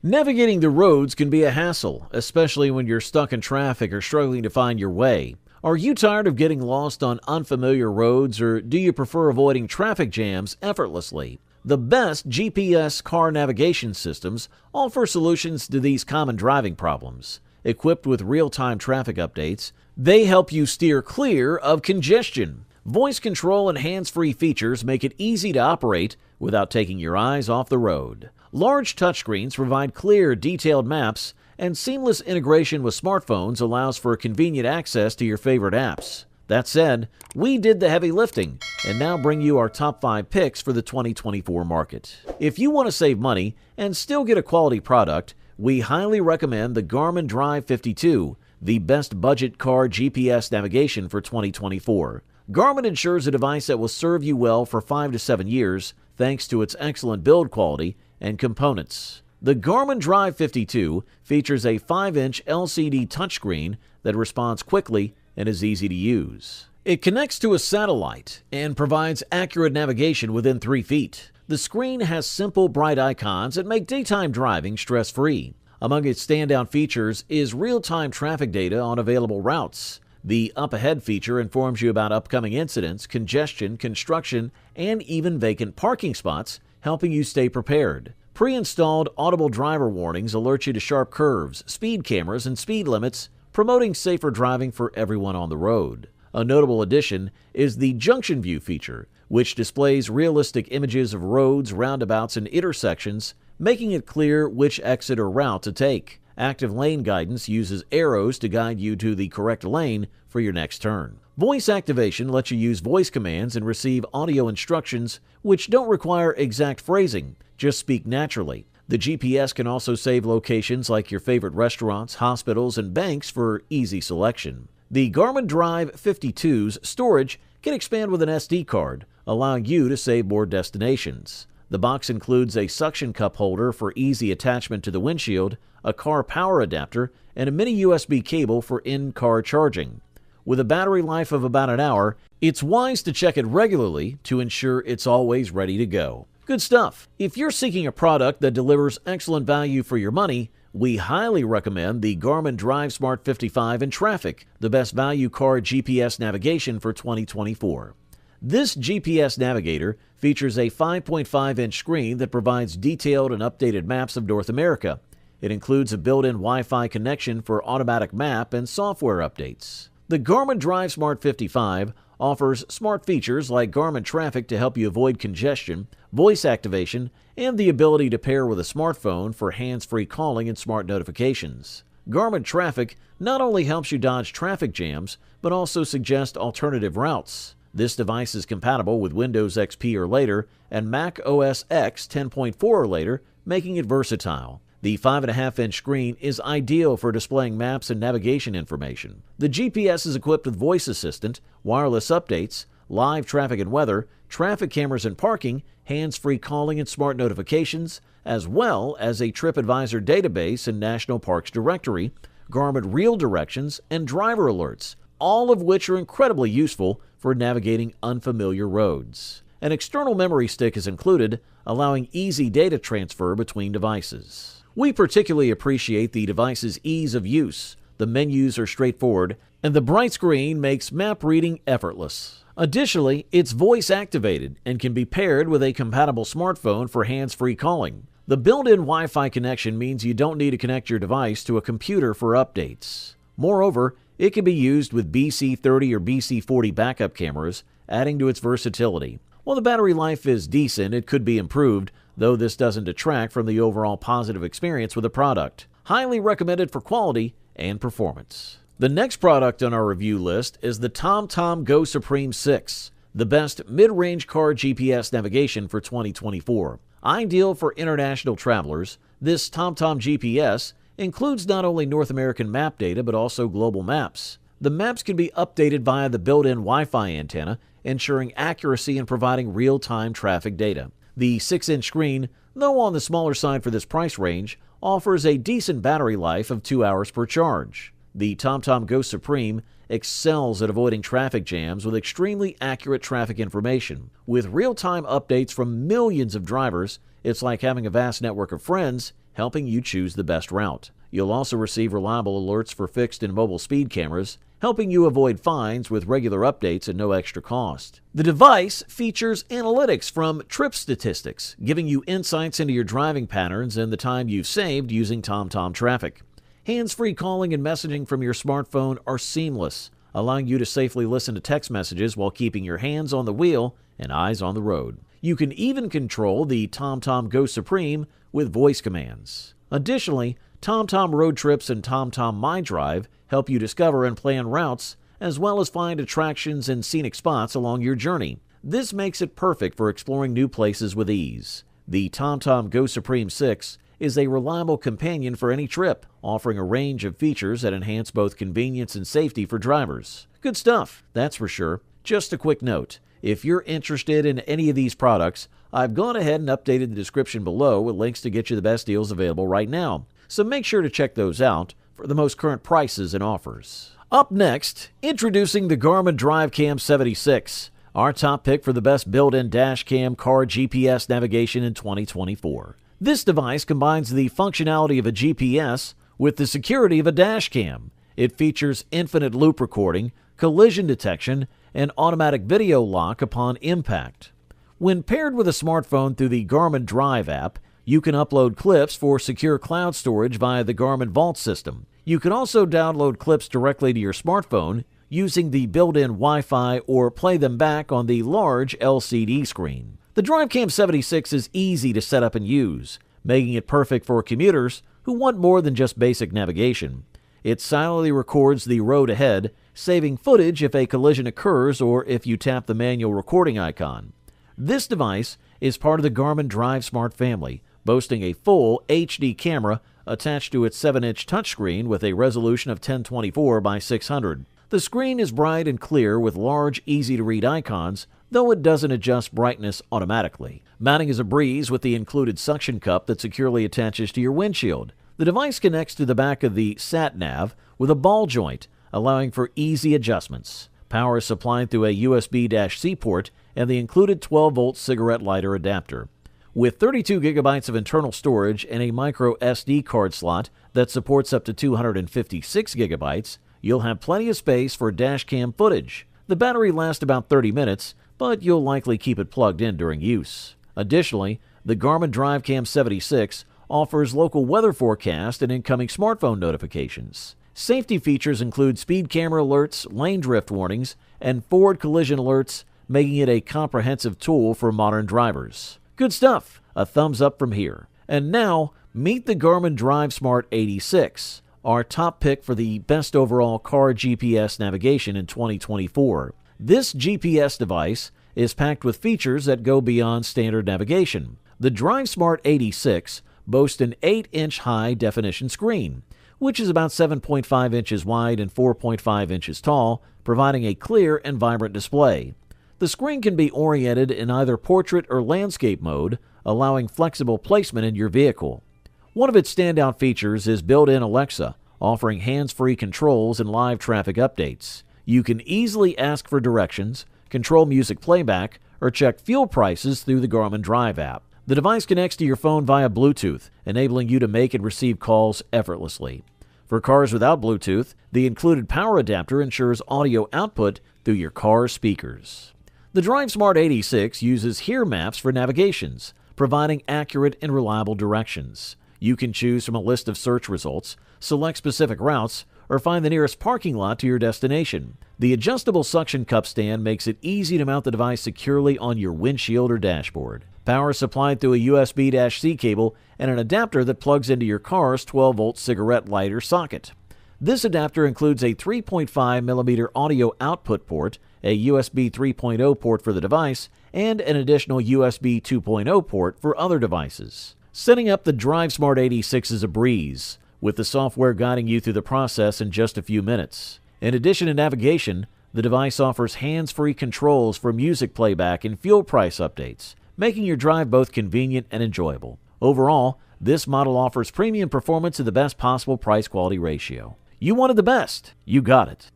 Navigating the roads can be a hassle, especially when you're stuck in traffic or struggling to find your way. Are you tired of getting lost on unfamiliar roads, or do you prefer avoiding traffic jams effortlessly? The best GPS car navigation systems offer solutions to these common driving problems. Equipped with real-time traffic updates, they help you steer clear of congestion. Voice control and hands-free features make it easy to operate without taking your eyes off the road. Large touchscreens provide clear, detailed maps, and seamless integration with smartphones allows for convenient access to your favorite apps. That said, we did the heavy lifting and now bring you our top 5 picks for the 2024 market. If you want to save money and still get a quality product, we highly recommend the Garmin Drive 52, the best budget car GPS navigation for 2024. Garmin ensures a device that will serve you well for 5 to 7 years thanks to its excellent build quality and components. The Garmin Drive 52 features a 5-inch LCD touchscreen that responds quickly and is easy to use. It connects to a satellite and provides accurate navigation within 3 feet. The screen has simple, bright icons that make daytime driving stress-free. Among its standout features is real-time traffic data on available routes. The Up Ahead feature informs you about upcoming incidents, congestion, construction, and even vacant parking spots, helping you stay prepared. Pre-installed audible driver warnings alert you to sharp curves, speed cameras, and speed limits, promoting safer driving for everyone on the road. A notable addition is the Junction View feature, which displays realistic images of roads, roundabouts, and intersections, making it clear which exit or route to take. Active Lane Guidance uses arrows to guide you to the correct lane for your next turn. Voice activation lets you use voice commands and receive audio instructions which don't require exact phrasing, just speak naturally. The GPS can also save locations like your favorite restaurants, hospitals, and banks for easy selection. The Garmin Drive 52's storage can expand with an SD card, allowing you to save more destinations. The box includes a suction cup holder for easy attachment to the windshield, a car power adapter, and a mini USB cable for in-car charging. With a battery life of about an hour, it's wise to check it regularly to ensure it's always ready to go. Good stuff. If you're seeking a product that delivers excellent value for your money, we highly recommend the Garmin DriveSmart 55 in traffic, the best value car GPS navigation for 2024. This GPS navigator features a 5.5-inch screen that provides detailed and updated maps of North America. It includes a built-in Wi-Fi connection for automatic map and software updates. The Garmin DriveSmart 55 offers smart features like Garmin Traffic to help you avoid congestion, voice activation, and the ability to pair with a smartphone for hands-free calling and smart notifications. Garmin Traffic not only helps you dodge traffic jams, but also suggests alternative routes. This device is compatible with Windows XP or later and Mac OS X 10.4 or later, making it versatile. The 5.5-inch screen is ideal for displaying maps and navigation information. The GPS is equipped with voice assistant, wireless updates, live traffic and weather, traffic cameras and parking, hands-free calling and smart notifications, as well as a TripAdvisor database and National Parks directory, Garmin Real Directions, and driver alerts, all of which are incredibly useful for navigating unfamiliar roads. An external memory stick is included, allowing easy data transfer between devices. We particularly appreciate the device's ease of use. The menus are straightforward, and the bright screen makes map reading effortless. Additionally, it's voice activated and can be paired with a compatible smartphone for hands-free calling. The built-in Wi-Fi connection means you don't need to connect your device to a computer for updates. Moreover, it can be used with BC30 or BC40 backup cameras, adding to its versatility. While the battery life is decent, it could be improved, though this doesn't detract from the overall positive experience with the product. Highly recommended for quality and performance. The next product on our review list is the TomTom Go Supreme 6, the best mid-range car GPS navigation for 2024. Ideal for international travelers, this TomTom GPS includes not only North American map data but also global maps. The maps can be updated via the built-in Wi-Fi antenna, ensuring accuracy and providing real-time traffic data. The 6-inch screen, though on the smaller side for this price range, offers a decent battery life of 2 hours per charge. The TomTom Go Supreme excels at avoiding traffic jams with extremely accurate traffic information. With real-time updates from millions of drivers, it's like having a vast network of friends helping you choose the best route. You'll also receive reliable alerts for fixed and mobile speed cameras, helping you avoid fines with regular updates at no extra cost. The device features analytics from trip statistics, giving you insights into your driving patterns and the time you've saved using TomTom traffic. Hands-free calling and messaging from your smartphone are seamless, allowing you to safely listen to text messages while keeping your hands on the wheel and eyes on the road. You can even control the TomTom Go Supreme with voice commands. Additionally, TomTom Road Trips and TomTom My Drive help you discover and plan routes, as well as find attractions and scenic spots along your journey. This makes it perfect for exploring new places with ease. The TomTom Go Supreme 6 is a reliable companion for any trip, offering a range of features that enhance both convenience and safety for drivers. Good stuff, that's for sure. Just a quick note, if you're interested in any of these products, I've gone ahead and updated the description below with links to get you the best deals available right now. So make sure to check those out for the most current prices and offers. Up next, introducing the Garmin DriveCam 76, our top pick for the best built-in dash cam car GPS navigation in 2024. This device combines the functionality of a GPS with the security of a dash cam. It features infinite loop recording, collision detection, and automatic video lock upon impact. When paired with a smartphone through the Garmin Drive app, you can upload clips for secure cloud storage via the Garmin Vault system. You can also download clips directly to your smartphone using the built-in Wi-Fi or play them back on the large LCD screen. The DriveCam 76 is easy to set up and use, making it perfect for commuters who want more than just basic navigation. It silently records the road ahead, saving footage if a collision occurs or if you tap the manual recording icon. This device is part of the Garmin DriveSmart family, boasting a full HD camera attached to its 7-inch touchscreen with a resolution of 1024 by 600. The screen is bright and clear with large, easy-to-read icons, though it doesn't adjust brightness automatically. Mounting is a breeze with the included suction cup that securely attaches to your windshield. The device connects to the back of the sat-nav with a ball joint, allowing for easy adjustments. Power is supplied through a USB-C port and the included 12-volt cigarette lighter adapter. With 32 gigabytes of internal storage and a micro SD card slot that supports up to 256 gigabytes, you'll have plenty of space for dash cam footage. The battery lasts about 30 minutes, but you'll likely keep it plugged in during use. Additionally, the Garmin DriveCam 76 offers local weather forecast and incoming smartphone notifications. Safety features include speed camera alerts, lane drift warnings, and forward collision alerts, making it a comprehensive tool for modern drivers. Good stuff. A thumbs up from here. And now, meet the Garmin DriveSmart 86, our top pick for the best overall car GPS navigation in 2024. This GPS device is packed with features that go beyond standard navigation. The DriveSmart 86 boasts an 8-inch high-definition screen, which is about 7.5 inches wide and 4.5 inches tall, providing a clear and vibrant display. The screen can be oriented in either portrait or landscape mode, allowing flexible placement in your vehicle. One of its standout features is built-in Alexa, offering hands-free controls and live traffic updates. You can easily ask for directions, control music playback, or check fuel prices through the Garmin Drive app. The device connects to your phone via Bluetooth, enabling you to make and receive calls effortlessly. For cars without Bluetooth, the included power adapter ensures audio output through your car's speakers. The DriveSmart 86 uses Here Maps for navigations, providing accurate and reliable directions. You can choose from a list of search results, select specific routes, or find the nearest parking lot to your destination. The adjustable suction cup stand makes it easy to mount the device securely on your windshield or dashboard. Power is supplied through a USB-C cable and an adapter that plugs into your car's 12-volt cigarette lighter socket. This adapter includes a 3.5mm audio output port, a USB 3.0 port for the device, and an additional USB 2.0 port for other devices. Setting up the DriveSmart 86 is a breeze, with the software guiding you through the process in just a few minutes. In addition to navigation, the device offers hands-free controls for music playback and fuel price updates, making your drive both convenient and enjoyable. Overall, this model offers premium performance at the best possible price-quality ratio. You wanted the best. You got it.